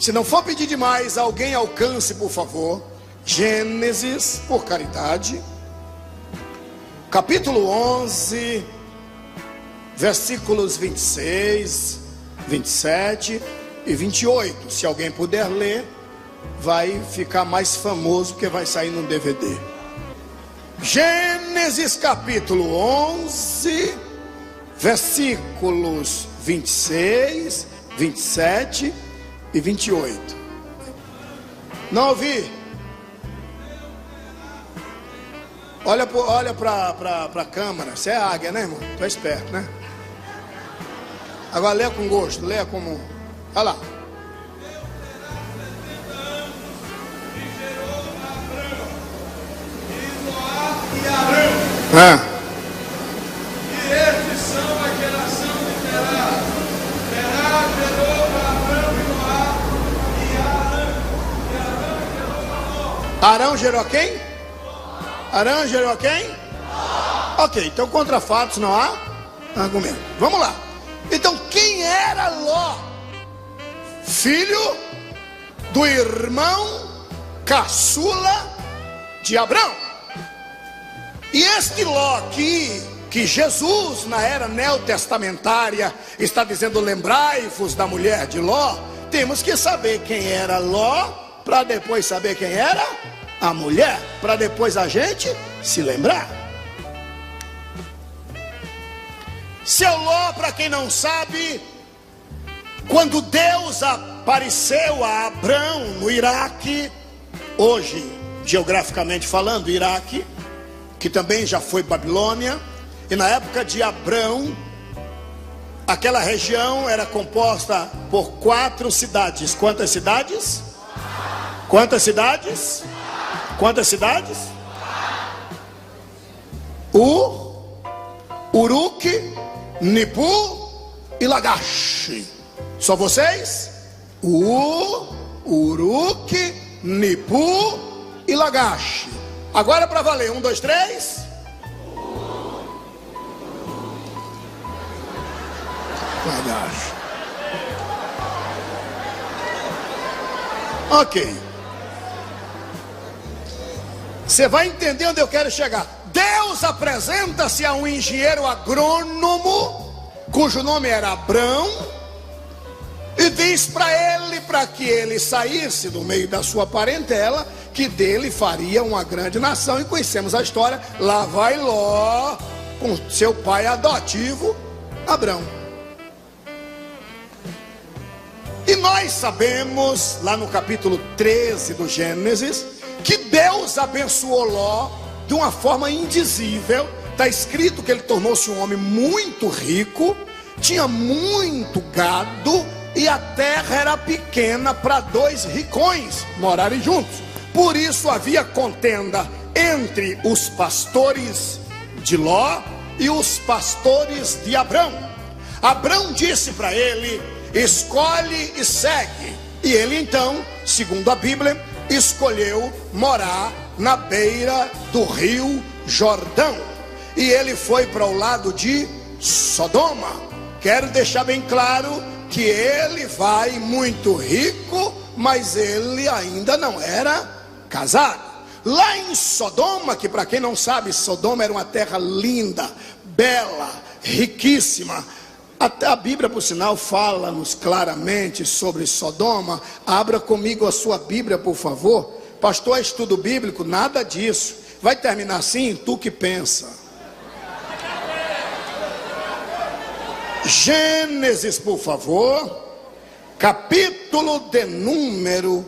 Se não for pedir demais, alguém alcance, por favor, Gênesis, por caridade, capítulo 11, versículos 26, 27 e 28. Se alguém puder ler, vai ficar mais famoso, porque vai sair no DVD. Gênesis capítulo 11, versículos 26, 27 e 28. Não ouvi? Olha para a câmera. Você é águia, né, irmão? Tu é esperto, né? Agora leia com gosto, leia como... Olha lá. E estes são a geração de Terá. Terá gerou Abrão e Noá. E Arã gerou Noé. Arão gerou quem? Arão gerou quem? Ok, então contra fatos não há argumento. Vamos lá. Então quem era Ló? Filho do irmão caçula de Abrão. E este Ló aqui, que Jesus na era neotestamentária está dizendo: lembrai-vos da mulher de Ló. Temos que saber quem era Ló, para depois saber quem era a mulher, para depois a gente se lembrar. Seu Ló, para quem não sabe, quando Deus apareceu a Abrão no Iraque, hoje geograficamente falando, Iraque, que também já foi Babilônia, e na época de Abrão, aquela região era composta por 4 cidades. Quantas cidades? Quantas cidades? Quantas cidades? Uruque, Nipu e Lagash. Só vocês? Uruque, Nipu e Lagash. Agora para valer, 1, 2, 3. Lagash. Ok. Você vai entender onde eu quero chegar. Deus apresenta-se a um engenheiro agrônomo, cujo nome era Abrão, e diz para ele, para que ele saísse do meio da sua parentela, que dele faria uma grande nação. E conhecemos a história. Lá vai Ló com seu pai adotivo Abrão. E nós sabemos, lá no capítulo 13 do Gênesis, que Deus abençoou Ló de uma forma indizível. Está escrito que ele tornou-se um homem muito rico, tinha muito gado, e a terra era pequena para 2 ricões morarem juntos. Por isso havia contenda entre os pastores de Ló e os pastores de Abrão. Abrão disse para ele: escolhe e segue. E ele então, segundo a Bíblia, escolheu morar na beira do rio Jordão. E ele foi para o lado de Sodoma. Quero deixar bem claro que ele vai muito rico, mas ele ainda não era casado. Lá em Sodoma, que para quem não sabe, Sodoma era uma terra linda, bela, riquíssima. Até a Bíblia, por sinal, fala-nos claramente sobre Sodoma. Abra comigo a sua Bíblia, por favor. Pastor, é estudo bíblico? Nada disso. Vai terminar assim? Tu que pensa. Gênesis, por favor, capítulo de número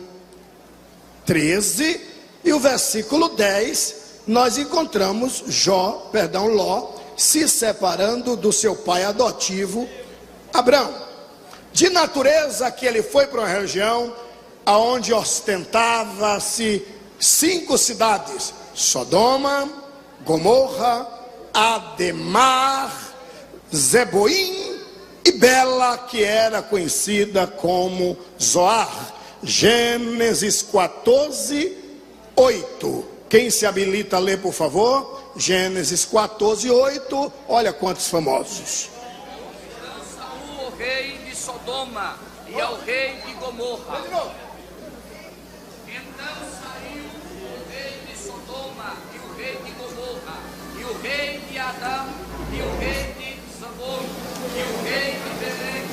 13 e o versículo 10, nós encontramos Ló se separando do seu pai adotivo Abrão. De natureza que ele foi para uma região aonde ostentava-se 5 cidades: Sodoma, Gomorra, Ademar, Zeboim e Bela, que era conhecida como Zoar. Gênesis 14, 8. Quem se habilita a ler, por favor? Gênesis 14, 8. Olha quantos famosos. Saul, o rei de Sodoma, e ao rei de Gomorra. Então saiu o rei de Sodoma e o rei de Gomorra, e o rei de Adão, e o rei de Zeboim, e o rei de Belém.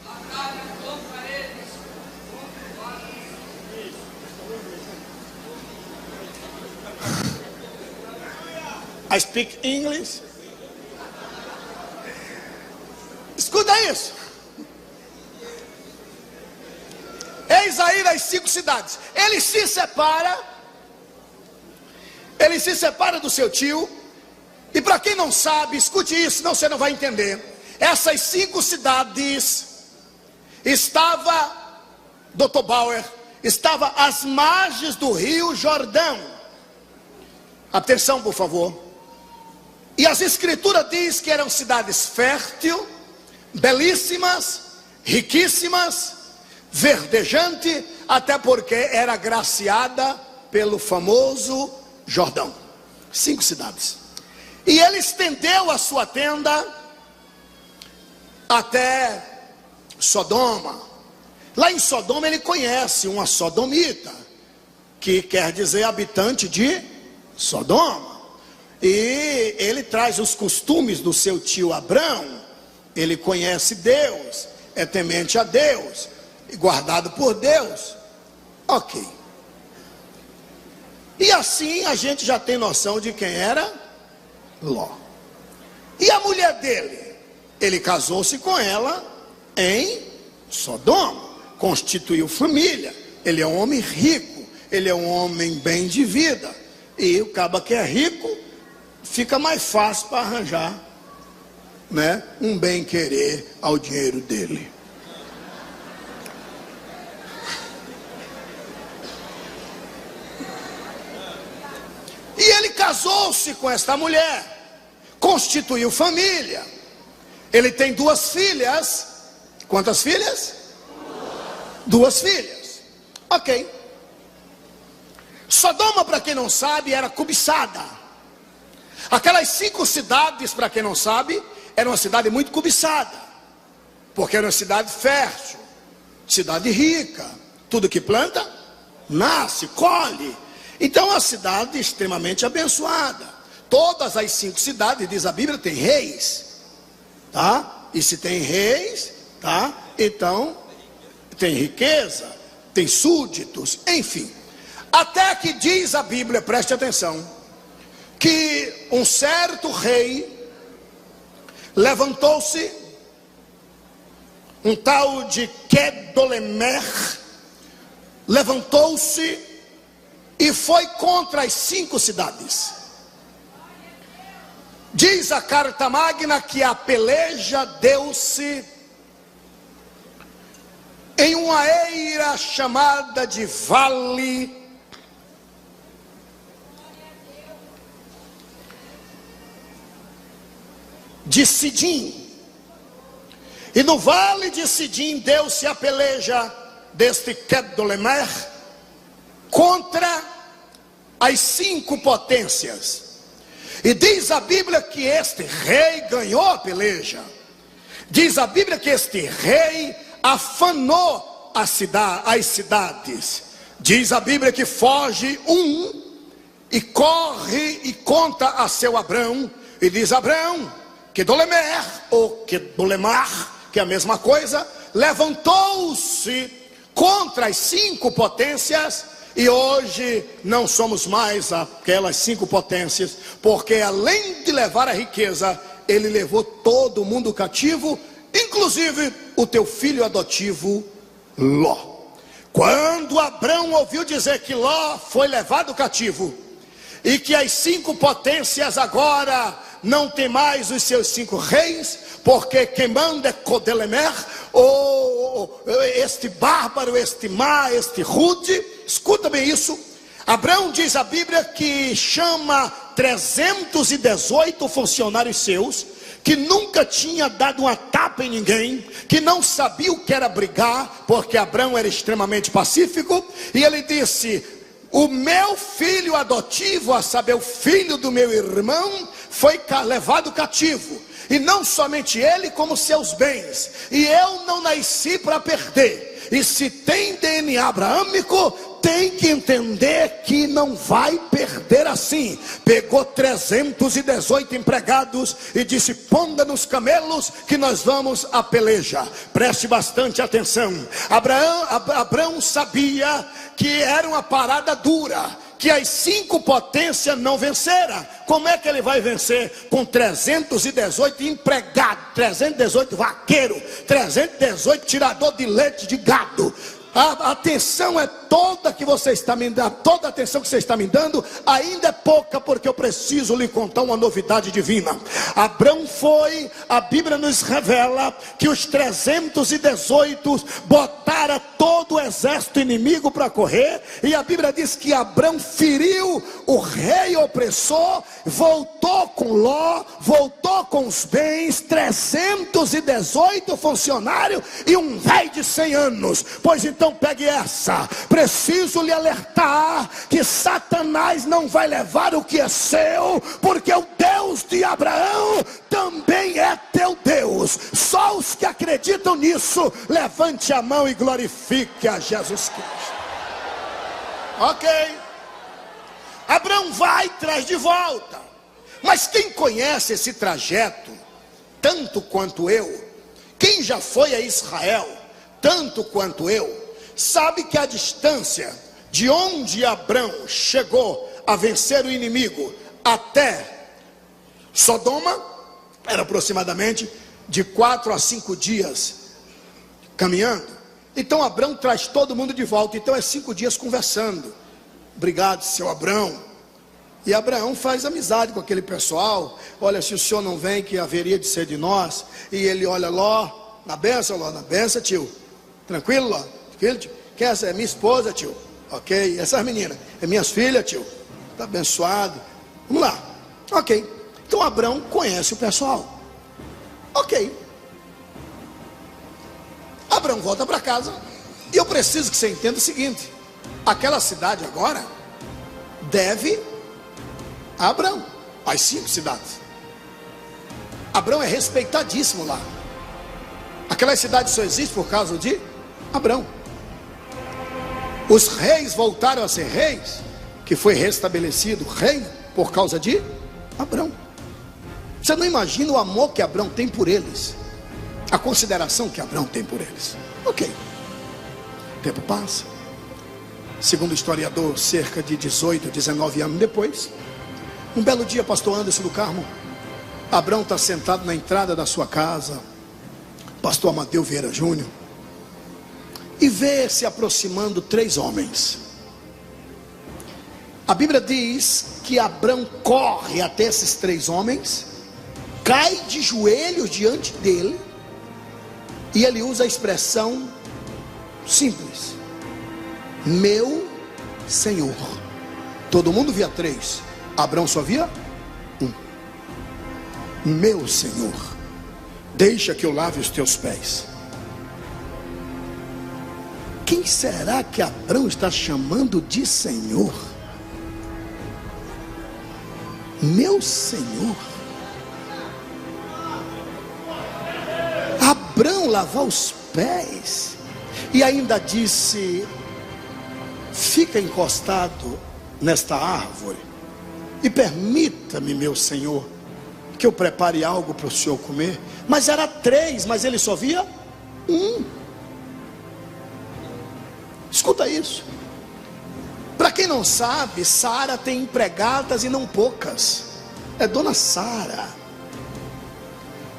Batalha contra eles, I speak English. Escuta isso. Eis aí as 5 cidades. Ele se separa do seu tio. E para quem não sabe, escute isso, senão você não vai entender. Essas 5 cidades estava, Dr. Bauer, estava às margens do rio Jordão. Atenção, por favor. E as escrituras diz que eram cidades férteis, belíssimas, riquíssimas, verdejante, até porque era agraciada pelo famoso Jordão. 5 cidades. E ele estendeu a sua tenda até Sodoma. Lá em Sodoma ele conhece uma sodomita, que quer dizer habitante de Sodoma. E ele traz os costumes do seu tio Abrão. Ele conhece Deus, é temente a Deus, e guardado por Deus. Ok. E assim a gente já tem noção de quem era Ló. E a mulher dele? Ele casou-se com ela em Sodoma, constituiu família. Ele é um homem rico, ele é um homem bem de vida. E o caba que é rico, fica mais fácil para arranjar, né, um bem querer ao dinheiro dele. E ele casou-se com esta mulher, constituiu família. Ele tem 2 filhas. Quantas filhas? 2 filhas. Ok. Sodoma, para quem não sabe, era cobiçada. Aquelas 5 cidades, para quem não sabe, era uma cidade muito cobiçada, porque era uma cidade fértil, cidade rica. Tudo que planta, nasce, colhe. Então a cidade extremamente abençoada. Todas as 5 cidades, diz a Bíblia, tem reis, tá? E se tem reis, tá? Então tem riqueza, tem súditos, enfim. Até que diz a Bíblia, preste atenção, que um certo rei levantou-se, um tal de Quedorlaomer, levantou-se e foi contra as 5 cidades. Diz a Carta Magna que a peleja deu-se em uma eira chamada de Vale de Sidim. E no Vale de Sidim deu-se a peleja deste Quedorlaomer contra as 5 potências. E diz a Bíblia que este rei ganhou a peleja. Diz a Bíblia que este rei afanou as cidades. Diz a Bíblia que foge um e corre e conta a seu Abrão. E diz Abrão, Quedorlaomer ou Quedorlaomer, que é a mesma coisa, levantou-se contra as 5 potências. E hoje não somos mais aquelas 5 potências, porque além de levar a riqueza, ele levou todo mundo cativo, inclusive o teu filho adotivo Ló. Quando Abrão ouviu dizer que Ló foi levado cativo, e que as 5 potências agora não tem mais os seus 5 reis, porque quem manda é Quedorlaomer, ou este bárbaro, este má, este rude. Escuta bem isso. Abrão, diz a Bíblia, que chama 318 funcionários seus, que nunca tinha dado uma tapa em ninguém, que não sabia o que era brigar, porque Abrão era extremamente pacífico. E ele disse: o meu filho adotivo, a saber, o filho do meu irmão, foi levado cativo. e não somente ele, como seus bens. E eu não nasci para perder. E se tem DNA abraâmico, tem que entender que não vai perder assim. Pegou 318 empregados e disse: ponga nos camelos que nós vamos à peleja. Preste bastante atenção. Abraão sabia que era uma parada dura, que as 5 potências não venceram. Como é que ele vai vencer? Com 318 empregados, 318 vaqueiros, 318 tirador de leite de gado. A atenção é toda que você está me dando, toda a atenção que você está me dando ainda é pouca, porque eu preciso lhe contar uma novidade divina. Abraão foi, a Bíblia nos revela que os 318 botaram todo o exército inimigo para correr, e a Bíblia diz que Abraão feriu o rei opressor, voltou com Ló, voltou com os bens, 318 funcionários e um velho de 100 anos. Pois então pegue essa. Preciso lhe alertar que Satanás não vai levar o que é seu, porque o Deus de Abraão também é teu Deus. Só os que acreditam nisso, levante a mão e glorifique a Jesus Cristo. Ok, Abraão vai e traz de volta. Mas quem conhece esse trajeto tanto quanto eu, quem já foi a Israel tanto quanto eu, sabe que a distância de onde Abraão chegou a vencer o inimigo até Sodoma era aproximadamente de 4 a 5 dias caminhando. Então Abraão traz todo mundo de volta. Então é 5 dias conversando. Obrigado, seu Abraão. E Abraão faz amizade com aquele pessoal. Olha, se o senhor não vem, que haveria de ser de nós. E ele olha: Ló, na benção, Ló, na benção, tio. Tranquilo, Ló? Filho, tio? Que essa é minha esposa, tio. Ok, essas meninas é minhas filhas, tio. Está abençoado. Vamos lá. Ok. Então Abraão conhece o pessoal. Ok. Abraão volta para casa. E eu preciso que você entenda o seguinte: aquela cidade agora deve a Abraão, as 5 cidades. Abraão é respeitadíssimo lá. Aquela cidade só existe por causa de Abraão. Os reis voltaram a ser reis, que foi restabelecido o reino por causa de Abraão. Você não imagina o amor que Abraão tem por eles, a consideração que Abraão tem por eles. Ok, o tempo passa. Segundo o historiador, cerca de 18, 19 anos depois, um belo dia, pastor Anderson do Carmo, Abraão está sentado na entrada da sua casa, pastor Amadeu Vieira Júnior, e vê se aproximando 3 homens. A Bíblia diz que Abraão corre até esses 3 homens, cai de joelhos diante dele, e ele usa a expressão simples: meu Senhor. Todo mundo via 3, Abraão só via 1. Meu Senhor, deixa que eu lave os teus pés. Quem será que Abraão está chamando de Senhor? Meu Senhor. Abraão lavar os pés. E ainda disse: fica encostado nesta árvore e permita-me, meu Senhor, que eu prepare algo para o senhor comer. Mas era 3, mas ele só via 1. Escuta isso. Para quem não sabe, Sara tem empregadas e não poucas. É dona Sara.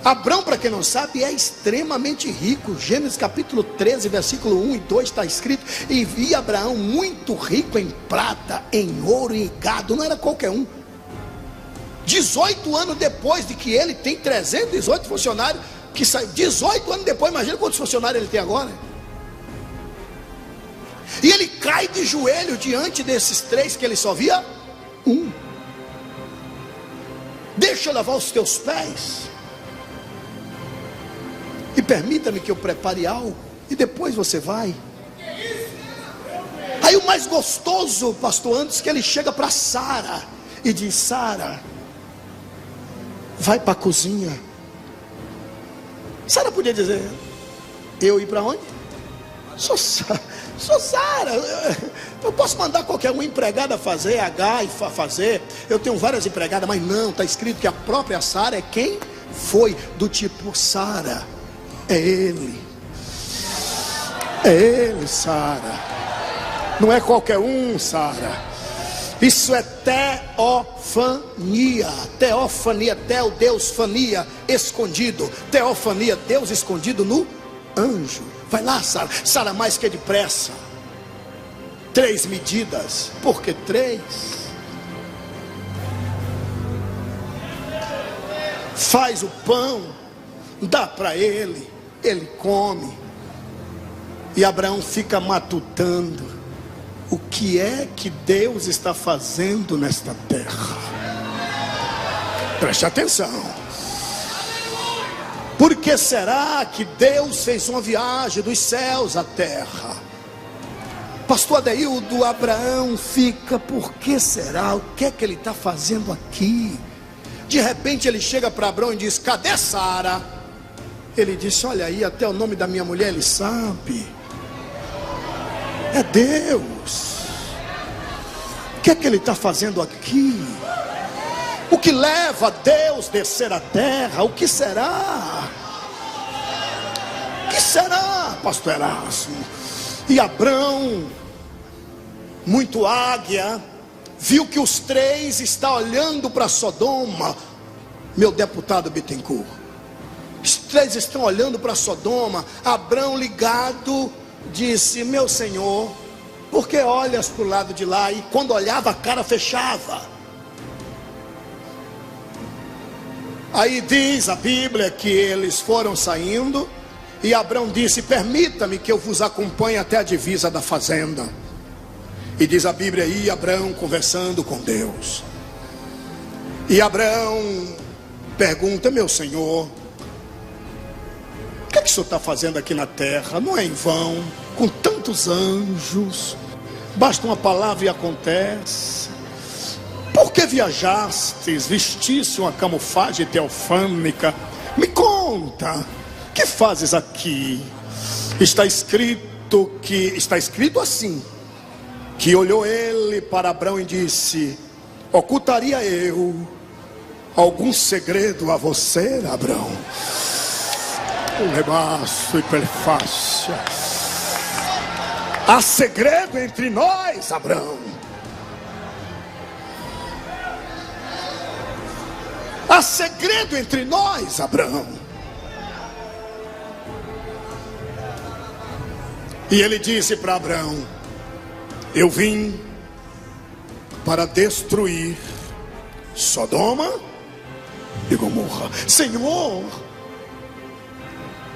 Abraão, para quem não sabe, é extremamente rico. Gênesis capítulo 13, versículo 1 e 2 está escrito: e vi Abraão muito rico em prata, em ouro e em gado. Não era qualquer um. 18 anos depois de que ele tem 318 funcionários, que saiu 18 anos depois, imagina quantos funcionários ele tem agora. E ele cai de joelho diante desses 3 que ele só via 1. Deixa eu lavar os teus pés e permita-me que eu prepare algo, e depois você vai. Aí o mais gostoso, pastor Anderson, que ele chega para Sara e diz: Sara, vai para a cozinha, Sara podia dizer: eu ir para onde? Sou Sara. Eu posso mandar qualquer uma empregada fazer, H e fazer. Eu tenho várias empregadas, mas não, está escrito que a própria Sara é quem foi. Do tipo, Sara, é ele. É ele, Sara. Não é qualquer um, Sara. Isso é teofania. Teofania, teo, Deus, fania, escondido. Teofania, Deus escondido no anjo. Vai lá, Sara. Sara, mais que depressa. 3 medidas. Por que 3? Faz o pão, dá para ele, ele come. E Abraão fica matutando: o que é que Deus está fazendo nesta terra? Preste atenção. Por que será que Deus fez uma viagem dos céus à terra? Pastor Adeildo, Abraão fica: por que será? O que é que ele está fazendo aqui? De repente ele chega para Abraão e diz: cadê Sara? Ele disse: olha aí, até o nome da minha mulher ele sabe. É Deus. O que é que ele está fazendo aqui? O que leva Deus a descer à terra? O que será? O que será, pastor Erasmo? E Abraão, muito águia, viu que os 3 estão olhando para Sodoma. Meu deputado Bittencourt, os 3 estão olhando para Sodoma. Abraão, ligado, disse: meu senhor, por que olhas para o lado de lá? E quando olhava, a cara fechava. Aí diz a Bíblia que eles foram saindo, e Abraão disse: permita-me que eu vos acompanhe até a divisa da fazenda. E diz a Bíblia aí, Abraão conversando com Deus. E Abraão pergunta: meu senhor, o que é que o senhor está fazendo aqui na terra? Não é em vão, com tantos anjos, basta uma palavra e acontece. Por que viajastes, vestiste uma camuflagem teofânica? Me conta, o que fazes aqui? Está escrito assim, que olhou ele para Abraão e disse: ocultaria eu algum segredo a você, Abraão? O rebaço e prefácio. Há segredo entre nós, Abraão. Há segredo entre nós, Abraão. E ele disse para Abraão: eu vim para destruir Sodoma e Gomorra. Senhor,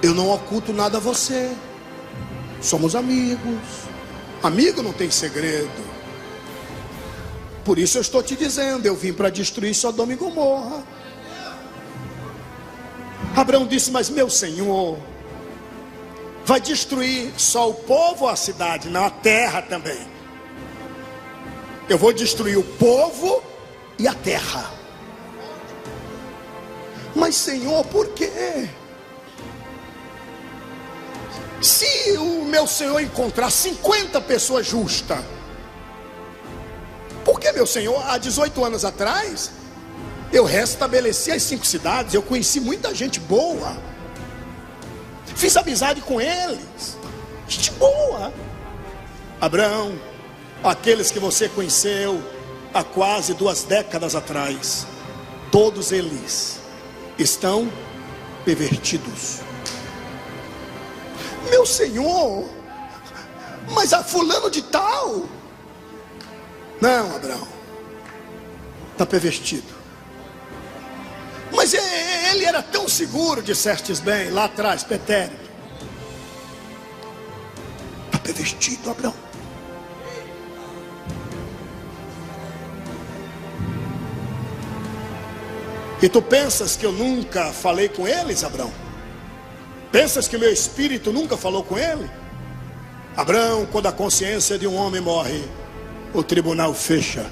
eu não oculto nada a você. Somos amigos. Amigo não tem segredo. Por isso eu estou te dizendo, eu vim para destruir Sodoma e Gomorra. Abraão disse: mas meu senhor, vai destruir só o povo ou a cidade? Não, a terra também. Eu vou destruir o povo e a terra. Mas senhor, por quê? Se o meu senhor encontrar 50 pessoas justas, por que, meu senhor, há 18 anos atrás eu restabeleci as 5 cidades, eu conheci muita gente boa, fiz amizade com eles, gente boa. Abraão, aqueles que você conheceu há quase 2 décadas atrás, todos eles estão pervertidos. Meu senhor, mas a fulano de tal? Não, Abraão, está pervertido. Mas ele era tão seguro, dissestes bem, lá atrás, pretérito. Está pervertido, Abraão. E tu pensas que eu nunca falei com eles, Abraão? Pensas que meu espírito nunca falou com ele? Abraão, quando a consciência de um homem morre, o tribunal fecha.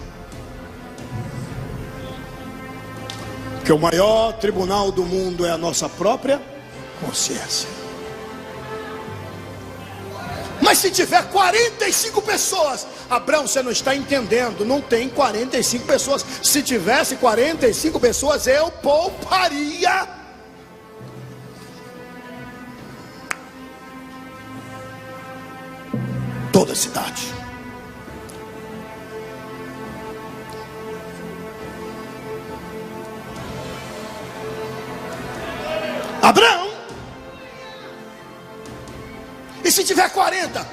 Que o maior tribunal do mundo é a nossa própria consciência. Mas se tiver 45 pessoas, Abraão, você não está entendendo, não tem 45 pessoas. Se tivesse 45 pessoas, eu pouparia toda a cidade. Abraão, e se tiver 40,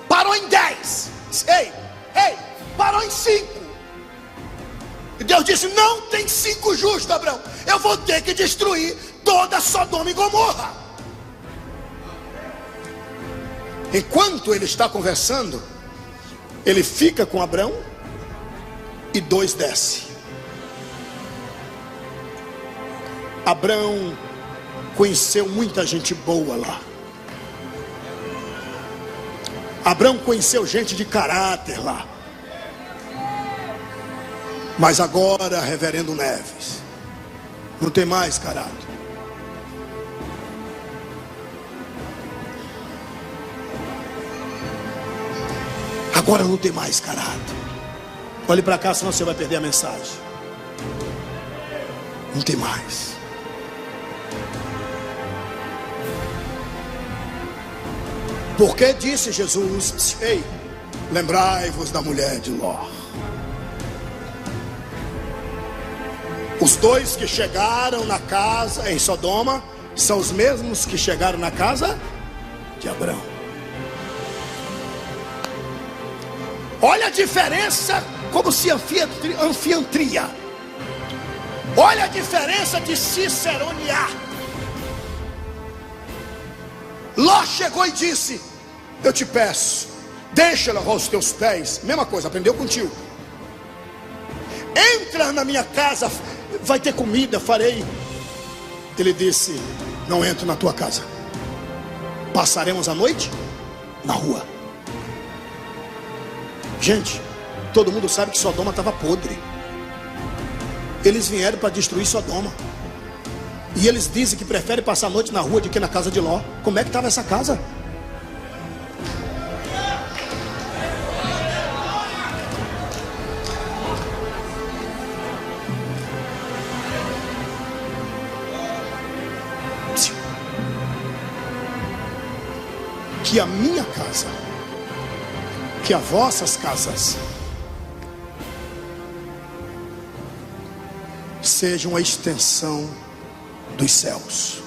parou em 10, ei, parou em 5. E Deus disse: não tem 5 justos, Abraão, eu vou ter que destruir toda Sodoma e Gomorra. Enquanto ele está conversando, ele fica com Abraão e 2 desce. Abraão conheceu muita gente boa lá. Abraão conheceu gente de caráter lá. Mas agora, reverendo Neves, não tem mais caráter. Agora não tem mais caráter. Olhe para cá, senão você vai perder a mensagem. Não tem mais. Porque disse Jesus: ei, lembrai-vos da mulher de Ló. Os 2 que chegaram na casa em Sodoma são os mesmos que chegaram na casa de Abraão. Olha a diferença, como se anfiantria. Olha a diferença de ciceronear. Ló chegou e disse: eu te peço, deixa lavar os teus pés. Mesma coisa, aprendeu contigo. Entra na minha casa, vai ter comida, farei. Ele disse: não entro na tua casa, passaremos a noite na rua. Gente, todo mundo sabe que Sodoma estava podre. Eles vieram para destruir Sodoma. E eles dizem que preferem passar a noite na rua do que na casa de Ló. Como é que estava essa casa? Que a minha casa, que as vossas casas sejam a extensão dos céus.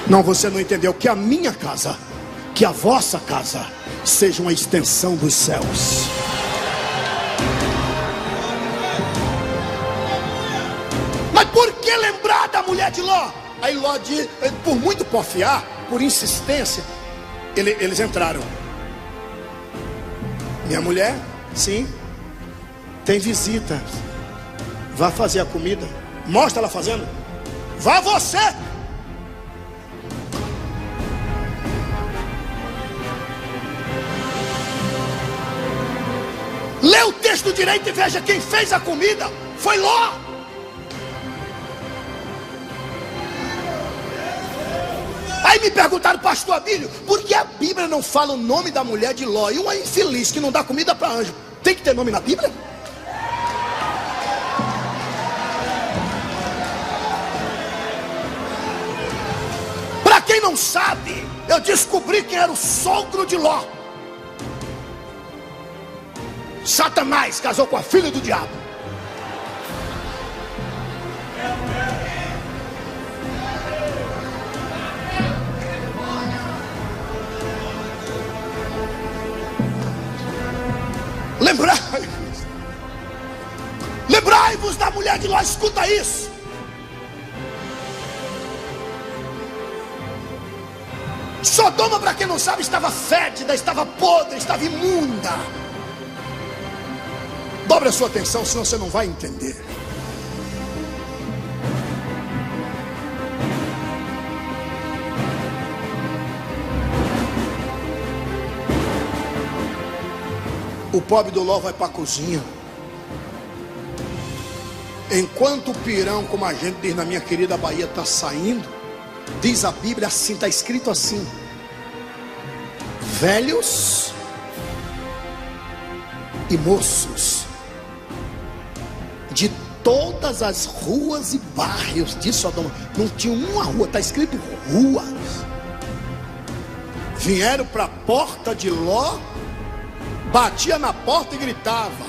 Não, você não entendeu. Que a minha casa, que a vossa casa seja uma extensão dos céus. Mas por que lembrar da mulher de Ló? Aí Ló, por muito porfiar, por insistência, eles entraram. Minha mulher, sim, tem visita. Vá fazer a comida. Mostra ela fazendo. Vá você. Lê o texto direito e veja quem fez a comida. Foi Ló. Aí me perguntaram: pastor Abílio, por que a Bíblia não fala o nome da mulher de Ló? E uma infeliz que não dá comida para anjo, tem que ter nome na Bíblia? Para quem não sabe, eu descobri quem era o sogro de Ló. Satanás casou com a filha do diabo. Lembrai-vos da mulher de Ló. Escuta isso. Sodoma, para quem não sabe, estava fétida, estava podre, estava imunda. Dobre a sua atenção, senão você não vai entender. O pobre do Ló vai para a cozinha. Enquanto o pirão, como a gente diz na minha querida Bahia, está saindo, diz a Bíblia assim, está escrito assim: velhos e moços de todas as ruas e bairros de Sodoma, não tinha uma rua, está escrito ruas, vieram para a porta de Ló, batia na porta e gritava: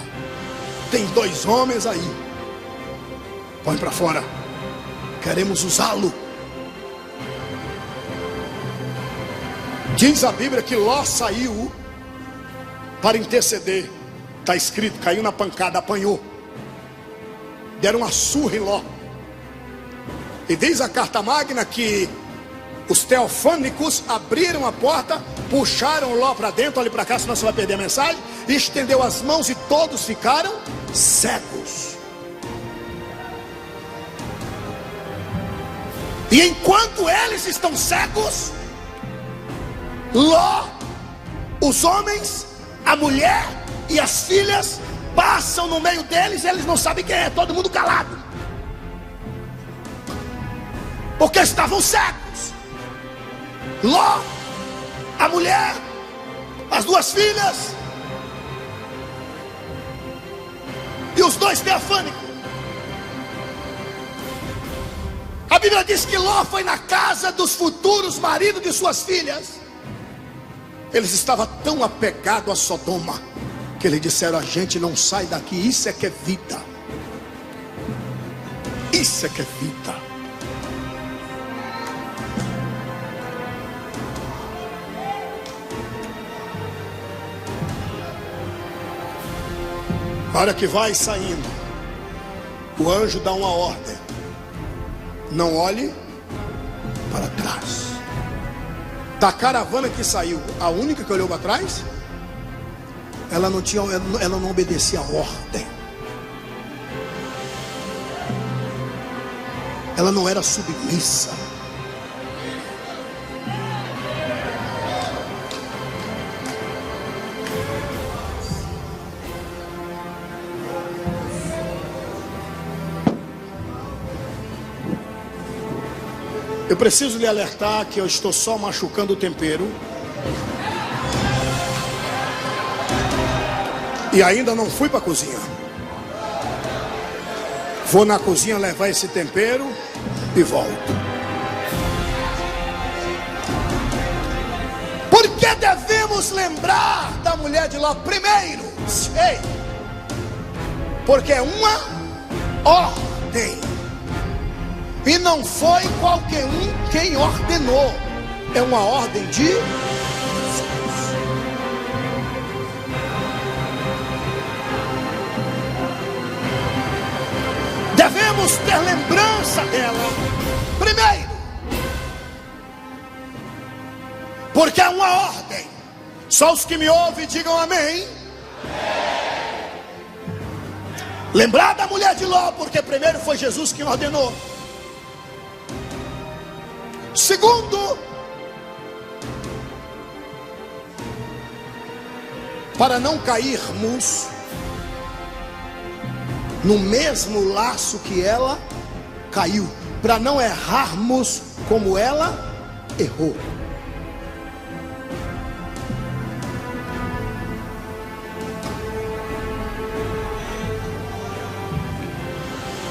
tem 2 homens aí, põe para fora, queremos usá-lo. Diz a Bíblia que Ló saiu para interceder. Está escrito, caiu na pancada, apanhou, deram uma surra em Ló. E diz a carta magna que os teofânicos abriram a porta, puxaram Ló para dentro, olhe para cá senão você vai perder a mensagem, e estendeu as mãos e todos ficaram cegos. E enquanto eles estão cegos, Ló, os homens, a mulher e as filhas passam no meio deles, eles não sabem quem é, todo mundo calado, porque estavam cegos. Ló, a mulher, as 2 filhas e os 2 teofânicos. A Bíblia diz que Ló foi na casa dos futuros maridos de suas filhas. Eles estavam tão apegados a Sodoma que eles disseram: a gente não sai daqui, isso é que é vida. Isso é que é vida. A hora que vai saindo, o anjo dá uma ordem: não olhe para trás. Da caravana que saiu, a única que olhou para trás, ela não obedecia a ordem. Ela não era submissa. Eu preciso lhe alertar que eu estou só machucando o tempero. E ainda não fui para a cozinha. Vou na cozinha levar esse tempero e volto. Por que devemos lembrar da mulher de Ló primeiro? Ei, porque é uma ordem. E não foi qualquer um quem ordenou. É uma ordem de Jesus. Devemos ter lembrança dela primeiro, porque é uma ordem. Só os que me ouvem digam amém. Lembrar da mulher de Ló, porque primeiro foi Jesus quem ordenou. Segundo, para não cairmos no mesmo laço que ela caiu, para não errarmos como ela errou.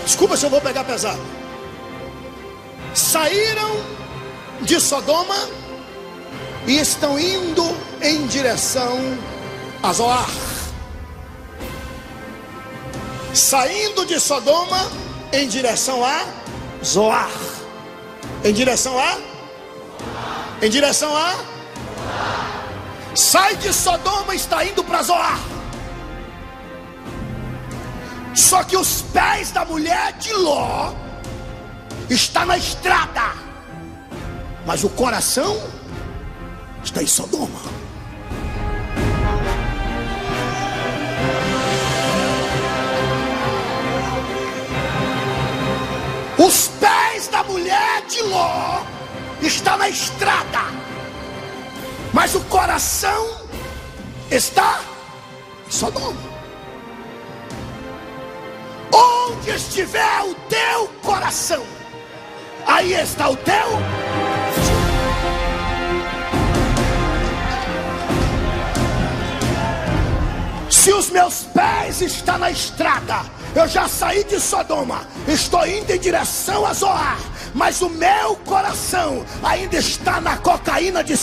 Desculpa se eu vou pegar pesado. Saíram de Sodoma e estão indo em direção a Zoar. Saindo de Sodoma em direção a Zoar. Em direção a? Em direção a? Sai de Sodoma e está indo para Zoar. Só que os pés da mulher de Ló está na estrada, mas o coração está em Sodoma. Os pés da mulher de Ló estão na estrada, mas o coração está em Sodoma. Onde estiver o teu coração, aí está o teu. Se os meus pés estão na estrada, eu já saí de Sodoma, estou indo em direção a Zoar, mas o meu coração ainda está na cocaína de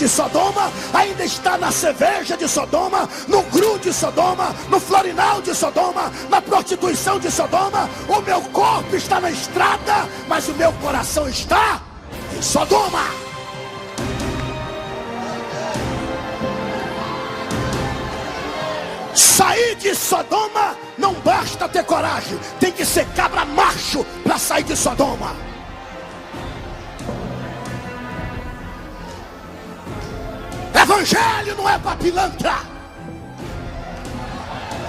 Sodoma, ainda está na cerveja de Sodoma, no gru de Sodoma, no florinal de Sodoma, na prostituição de Sodoma. O meu corpo está na estrada, mas o meu coração está em Sodoma. Sair de Sodoma não basta ter coragem, tem que ser cabra macho para sair de Sodoma. Evangelho não é para pilantra.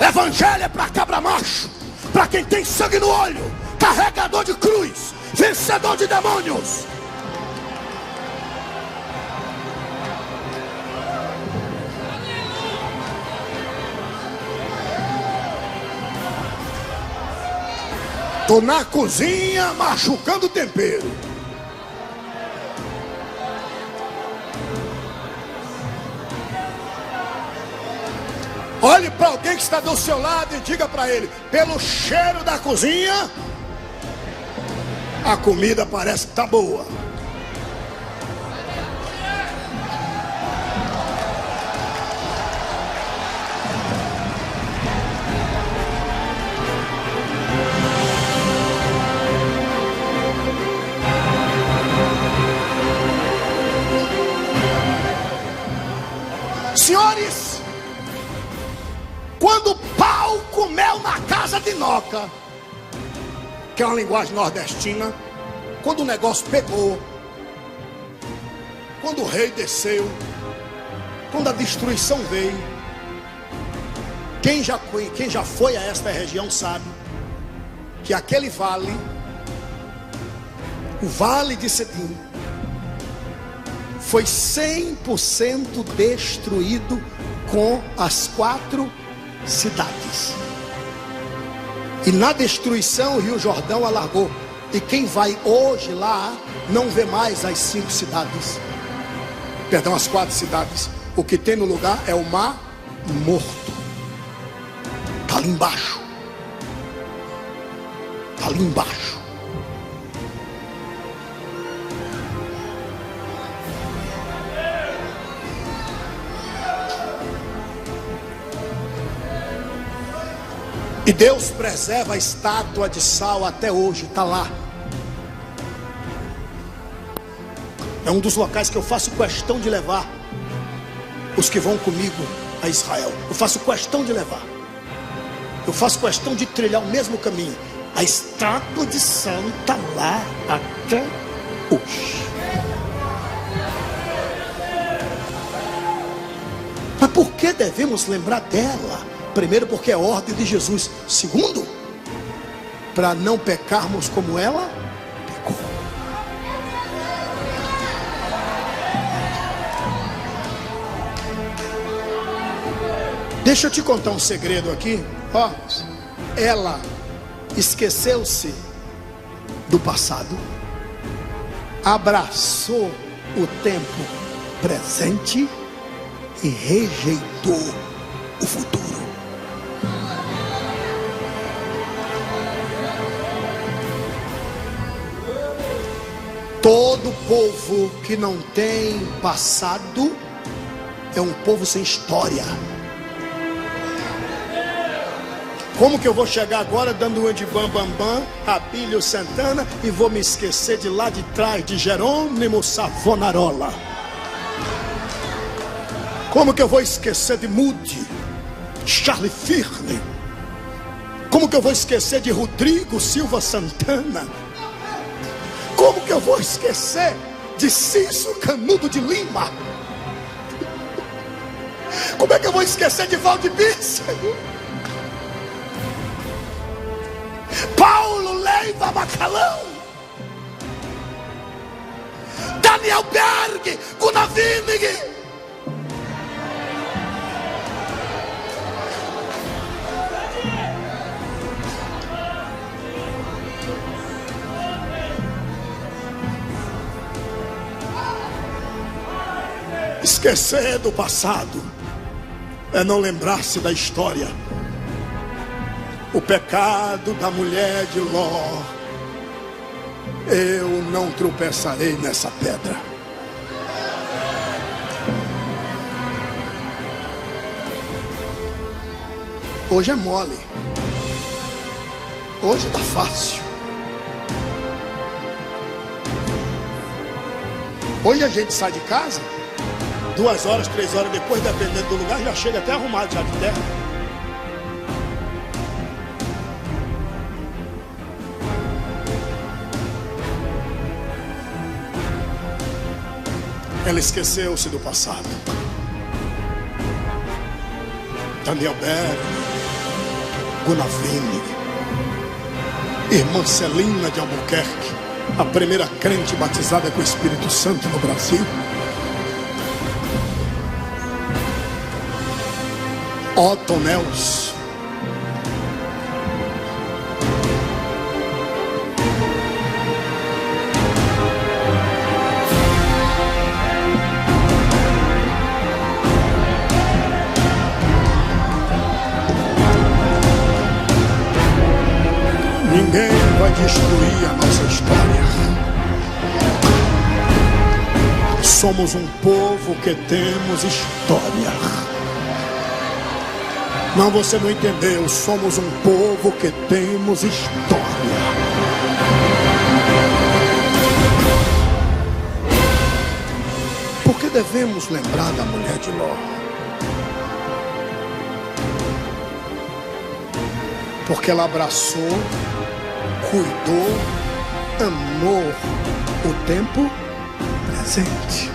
Evangelho é para cabra macho, para quem tem sangue no olho, carregador de cruz, vencedor de demônios. Tô na cozinha machucando o tempero. Olhe para alguém que está do seu lado e diga para ele: pelo cheiro da cozinha, a comida parece que está boa. Senhores, quando o pau comeu na casa de Noca, que é uma linguagem nordestina, quando o negócio pegou, quando o rei desceu, quando a destruição veio, quem já foi a esta região sabe que aquele vale, o vale de Cetim, foi 100% destruído com as 4 cidades. E na destruição o Rio Jordão alargou. E quem vai hoje lá não vê mais as 5 cidades. Perdão, as 4 cidades. O que tem no lugar é o Mar Morto. Está ali embaixo. Está ali embaixo. E Deus preserva a estátua de sal até hoje, está lá. É um dos locais que eu faço questão de levar os que vão comigo a Israel. Eu faço questão de levar. Eu faço questão de trilhar o mesmo caminho. A estátua de sal está lá até hoje. Mas por que devemos lembrar dela? Primeiro, porque é ordem de Jesus. Segundo, para não pecarmos como ela pecou. Deixa eu te contar um segredo aqui. Ó, ela esqueceu-se do passado, abraçou o tempo presente e rejeitou o futuro. Todo povo que não tem passado é um povo sem história. Como que eu vou chegar agora dando uma de Bambambam, Abílio Santana, e vou me esquecer de lá de trás de Jerônimo Savonarola? Como que eu vou esquecer de Moody, Charlie Firne? Como que eu vou esquecer de Rodrigo Silva Santana? Como que eu vou esquecer de Cícero Canudo de Lima? Como é que eu vou esquecer de Valdebício? Paulo Leiva Macalão, Daniel Berg, Gunnar Vinig. Esquecer do passado é não lembrar-se da história. O pecado da mulher de Ló: eu não tropeçarei nessa pedra. Hoje é mole. Hoje está fácil. Hoje a gente sai de casa 2 horas, 3 horas depois, dependendo do lugar, já chega até arrumado já de terra. Ela esqueceu-se do passado. Daniel Berg, Gunavini, irmã Celina de Albuquerque, a primeira crente batizada com o Espírito Santo no Brasil. Otto Nels, ninguém vai destruir a nossa história. Somos um povo que temos história. Não, você não entendeu. Somos um povo que temos história. Por que devemos lembrar da mulher de Ló? Porque ela abraçou, cuidou, amou o tempo presente.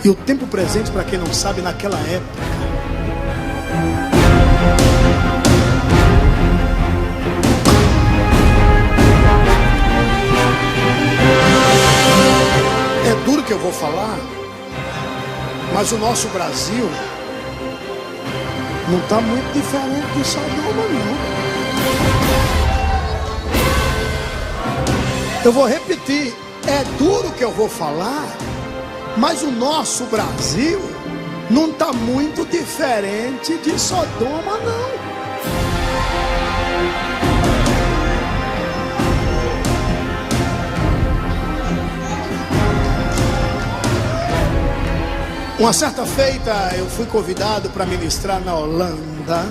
E o tempo presente, para quem não sabe, naquela época, é duro que eu vou falar, mas o nosso Brasil não está muito diferente de Sodoma, não. Eu vou repetir, é duro que eu vou falar, mas o nosso Brasil não está muito diferente de Sodoma, não. Uma certa feita eu fui convidado para ministrar na Holanda.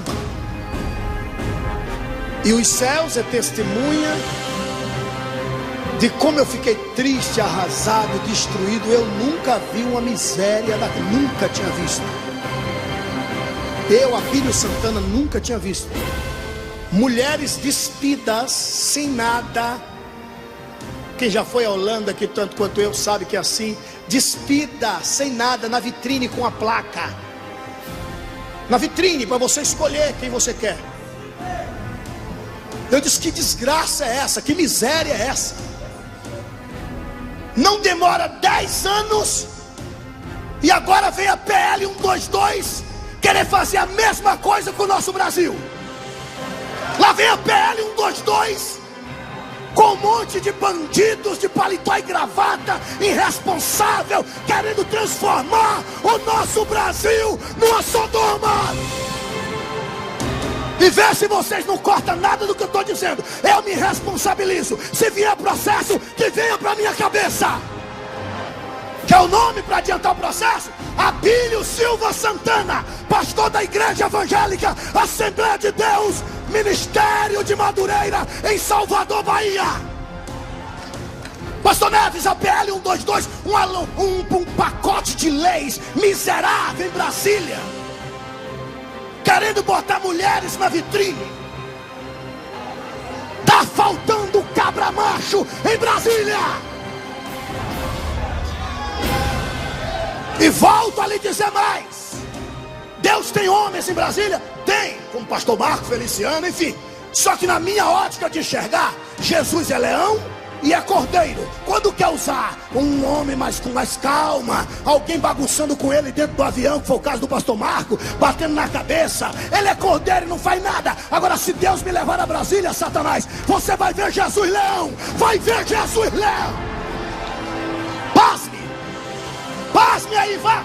E os céus é testemunha de como eu fiquei triste, arrasado, destruído. Eu nunca vi uma miséria daquela, nunca tinha visto. Eu, Abílio Santana, nunca tinha visto. Mulheres despidas, sem nada. Quem já foi à Holanda, que tanto quanto eu sabe que é assim. Despida, sem nada, na vitrine com a placa. Na vitrine, para você escolher quem você quer. Eu disse: que desgraça é essa? Que miséria é essa? Não demora 10 anos e agora vem a PL 122 querer fazer a mesma coisa com o nosso Brasil. Lá vem a PL 122 com um monte de bandidos de paletó e gravata, irresponsável, querendo transformar o nosso Brasil numa Sodoma. E vê se vocês não cortam nada do que eu estou dizendo. Eu me responsabilizo. Se vier processo, que venha para minha cabeça. Que é o nome para adiantar o processo? Abílio Silva Santana, pastor da Igreja Evangélica Assembleia de Deus, Ministério de Madureira, em Salvador, Bahia. Pastor Neves, a PL 122, um pacote de leis miserável em Brasília, querendo botar mulheres na vitrine. Tá faltando cabra macho em Brasília. E volto a lhe dizer mais: Deus tem homens em Brasília? Tem, como pastor Marco Feliciano, enfim. Só que na minha ótica de enxergar, Jesus é leão e é cordeiro. Quando quer usar um homem com mais calma, alguém bagunçando com ele dentro do avião, que foi o caso do pastor Marco, batendo na cabeça, ele é cordeiro e não faz nada. Agora, se Deus me levar a Brasília, Satanás, você vai ver Jesus leão. Vai ver Jesus leão. Pasme, Pasme aí, vá.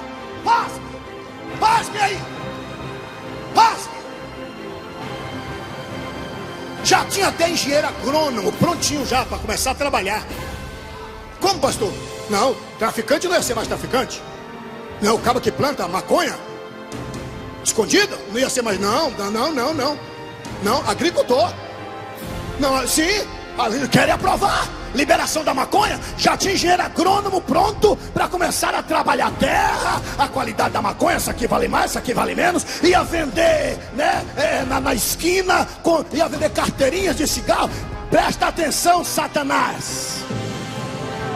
Pasme aí. Pasme. Já tinha até engenheiro agrônomo prontinho já para começar a trabalhar. Como, pastor? Não, traficante não ia ser mais traficante. Não, o cara que planta maconha escondida não ia ser mais. Não, agricultor. Não, sim, querem aprovar liberação da maconha. Já tinha engenheiro agrônomo pronto para começar a trabalhar a terra, a qualidade da maconha. Essa aqui vale mais, essa aqui vale menos. Ia vender, né, na esquina, ia vender carteirinhas de cigarro. Presta atenção, Satanás.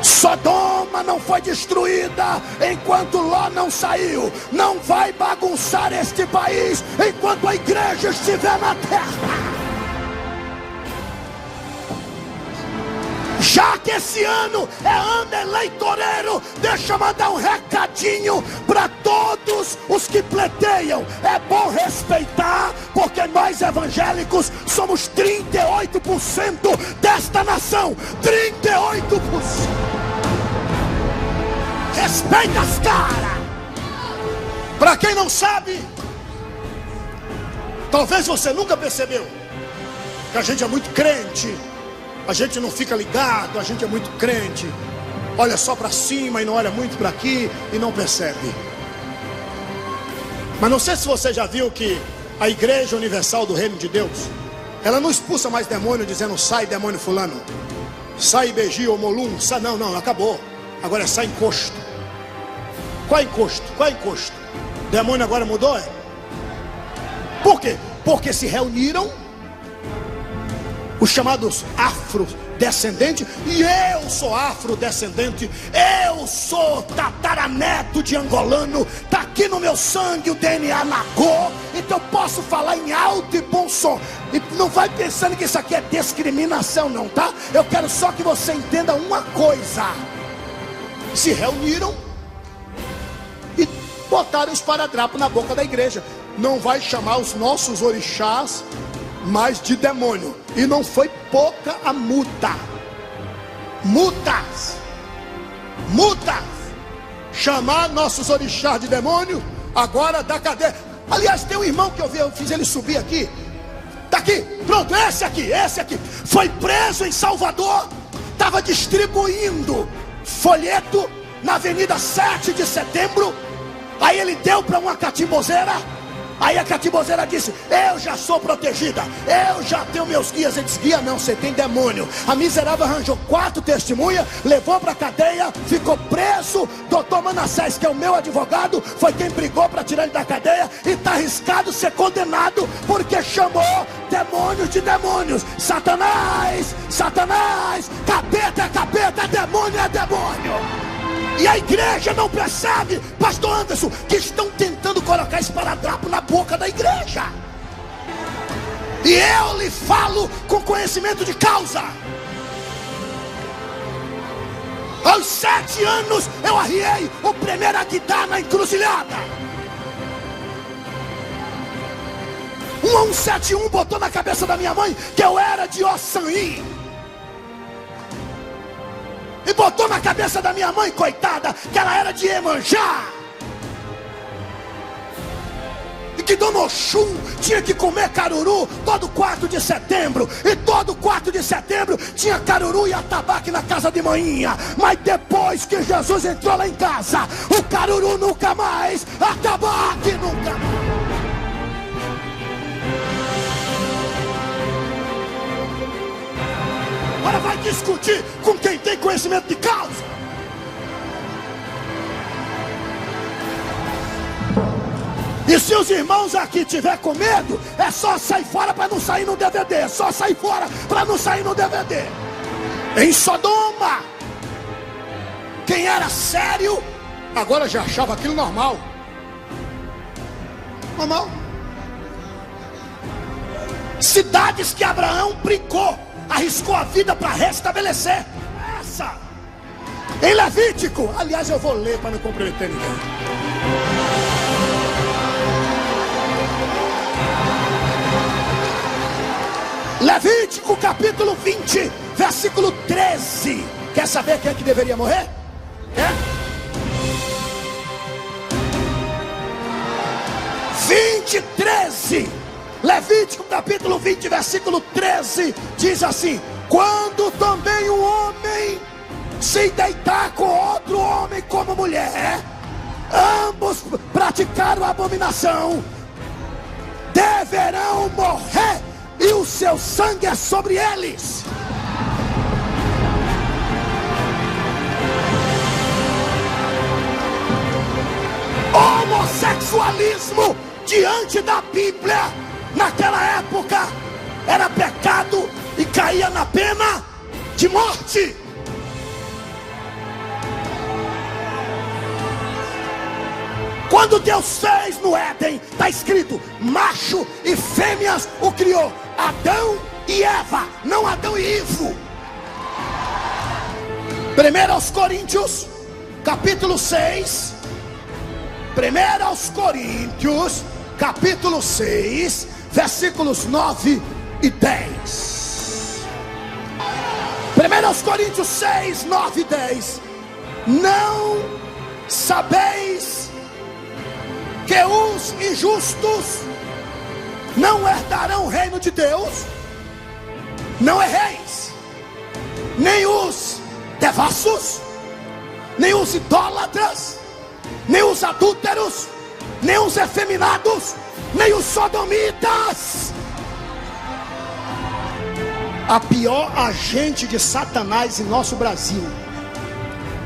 Sodoma não foi destruída enquanto Ló não saiu. Não vai bagunçar este país enquanto a igreja estiver na terra. Já que esse ano é ano eleitoreiro, deixa eu mandar um recadinho para todos os que pleteiam. É bom respeitar, porque nós evangélicos somos 38% desta nação. 38%. Respeita as caras. Para quem não sabe, talvez você nunca percebeu que a gente é muito crente. A gente não fica ligado, a gente é muito crente. Olha só para cima e não olha muito para aqui e não percebe. Mas não sei se você já viu que a Igreja Universal do Reino de Deus, ela não expulsa mais demônio dizendo sai demônio fulano, sai beji ou molum, sai, não, acabou. Agora é sai encosto. Qual é encosto? Qual é encosto? Demônio agora mudou, é? Por quê? Porque se reuniram os chamados afrodescendentes, e eu sou afrodescendente, eu sou tataraneto de angolano, está aqui no meu sangue o DNA Nagô, então eu posso falar em alto e bom som. E não vai pensando que isso aqui é discriminação não, tá? Eu quero só que você entenda uma coisa. Se reuniram e botaram os esparadrapo na boca da igreja. Não vai chamar os nossos orixás mais de demônio. E não foi pouca a multa. Multas. Chamar nossos orixás de demônio, agora da cadeia. Aliás, tem um irmão que eu fiz ele subir aqui. Tá aqui, pronto, esse aqui. Foi preso em Salvador. Estava distribuindo folheto na Avenida 7 de Setembro. Aí ele deu para uma catimbozeira. Aí a catimbozeira disse: eu já sou protegida, eu já tenho meus guias. Ele disse: guia não, você tem demônio. A miserável arranjou 4 testemunhas, levou para a cadeia, ficou preso. Doutor Manassés, que é o meu advogado, foi quem brigou para tirar ele da cadeia. E está arriscado ser condenado, porque chamou demônios de demônios. Satanás, capeta é capeta, demônio é demônio. E a igreja não percebe, pastor Anderson, que estão tentando colocar esparadrapo na boca da igreja. E eu lhe falo com conhecimento de causa. Aos 7 anos eu arriei o primeiro Aguidar na encruzilhada. 171 botou na cabeça da minha mãe que eu era de Ossanhi. E botou na cabeça da minha mãe, coitada, que ela era de Iemanjá. E que Dona Oxum tinha que comer caruru todo 4 de setembro. E todo 4 de setembro tinha caruru e atabaque na casa de manhinha. Mas depois que Jesus entrou lá em casa, o caruru nunca mais, atabaque nunca mais. Agora vai discutir com quem tem conhecimento de causa. E se os irmãos aqui tiver com medo, é só sair fora para não sair no DVD. É só sair fora para não sair no DVD. Em Sodoma, quem era sério, agora já achava aquilo normal. Normal. Cidades que Abraão brigou, arriscou a vida para restabelecer. Essa em Levítico, aliás eu vou ler para não comprometer ninguém. Levítico capítulo 20, versículo 13. Quer saber quem é que deveria morrer? 20:13. Levítico capítulo 20, versículo 13, diz assim: quando também o homem se deitar com outro homem como mulher, ambos praticaram abominação, deverão morrer, e o seu sangue é sobre eles. Homossexualismo diante da Bíblia naquela época era pecado e caía na pena de morte. Quando Deus fez no Éden, está escrito: macho e fêmeas o criou, Adão e Eva, não Adão e Ivo. 1 Coríntios capítulo 6, 1 Coríntios capítulo 6, versículos 9 e 10. 1 Coríntios 6, 9 e 10. Não sabeis que os injustos não herdarão o reino de Deus? Não erreis, nem os devassos, nem os idólatras, nem os adúlteros, nem os efeminados, nem os sodomitas. A pior agente de Satanás em nosso Brasil,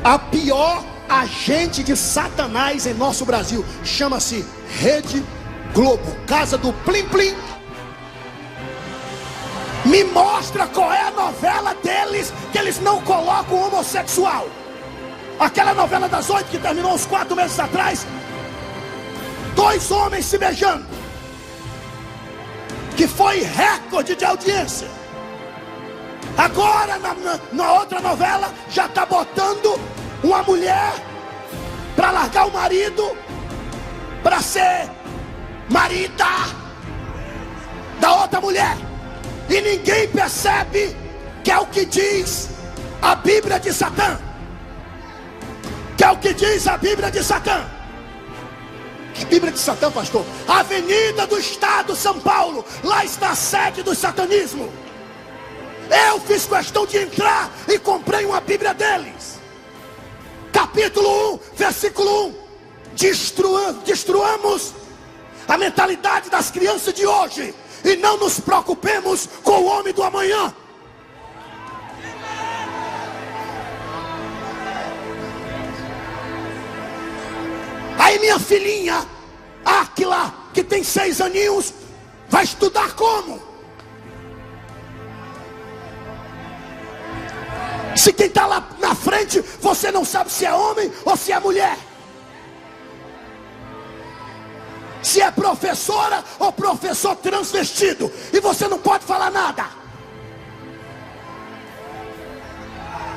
a pior agente de Satanás em nosso Brasil, chama-se Rede Globo, casa do Plim Plim. Me mostra qual é a novela deles que eles não colocam homossexual. Aquela novela das 8 que terminou uns 4 meses atrás, 2 homens se beijando, que foi recorde de audiência. Agora na outra novela já está botando uma mulher para largar o marido, para ser marida da outra mulher, e ninguém percebe que é o que diz a Bíblia de Satã. Que é o que diz a Bíblia de Satã. Que Bíblia de Satã, pastor? Avenida do Estado, São Paulo, lá está a sede do satanismo. Eu fiz questão de entrar e comprei uma Bíblia deles. Capítulo 1, versículo 1. Destruamos a mentalidade das crianças de hoje e não nos preocupemos com o homem do amanhã. Aí minha filhinha Áquila, que tem 6 aninhos, vai estudar como? Se quem está lá na frente, você não sabe se é homem ou se é mulher, se é professora ou professor transvestido, e você não pode falar nada.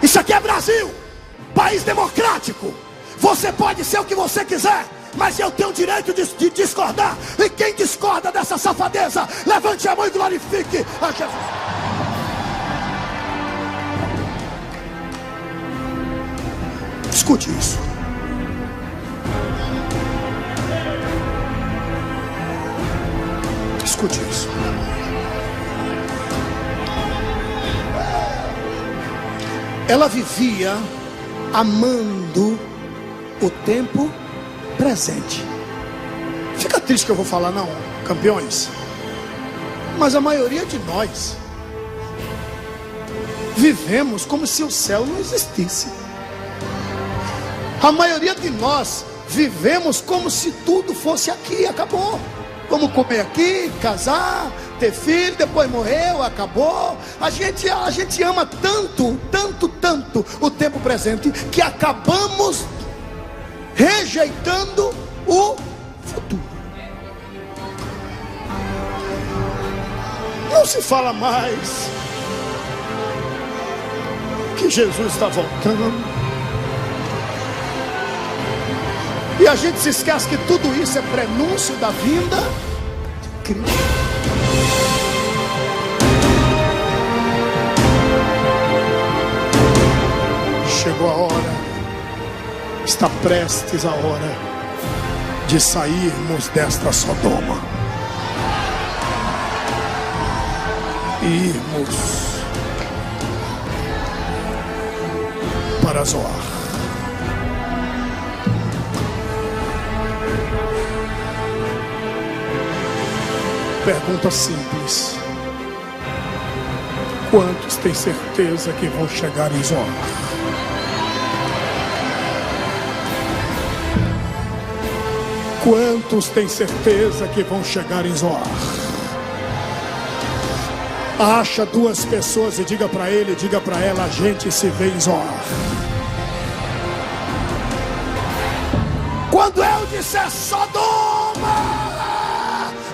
Isso aqui é Brasil, país democrático. Você pode ser o que você quiser, mas eu tenho o direito de discordar. E quem discorda dessa safadeza, levante a mão e glorifique a Jesus. Escute isso. Escute isso. Ela vivia amando o tempo presente. Fica triste que eu vou falar, não, campeões, mas a maioria de nós vivemos como se o céu não existisse. A maioria de nós vivemos como se tudo fosse aqui, acabou. Vamos comer aqui, casar, ter filho, depois morreu, acabou. A gente ama tanto o tempo presente, que acabamos rejeitando o futuro. Não se fala mais que Jesus está voltando, e a gente se esquece que tudo isso é prenúncio da vinda de Cristo. Chegou a hora, está prestes a hora de sairmos desta Sodoma e irmos para Zoar. Pergunta simples: quantos têm certeza que vão chegar em Zoar? Quantos têm certeza que vão chegar em Zoar? Acha duas pessoas e diga para ele, diga para ela: a gente se vê em Zoar. Quando eu disser Sodoma,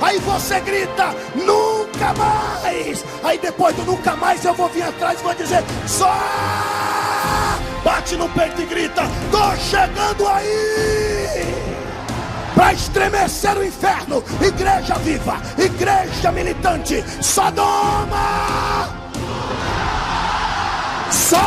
aí você grita: nunca mais. Aí depois do nunca mais eu vou vir atrás e vou dizer: Zoar. Bate no peito e grita: tô chegando aí, para estremecer o inferno. Igreja viva, igreja militante, Sodoma! Só!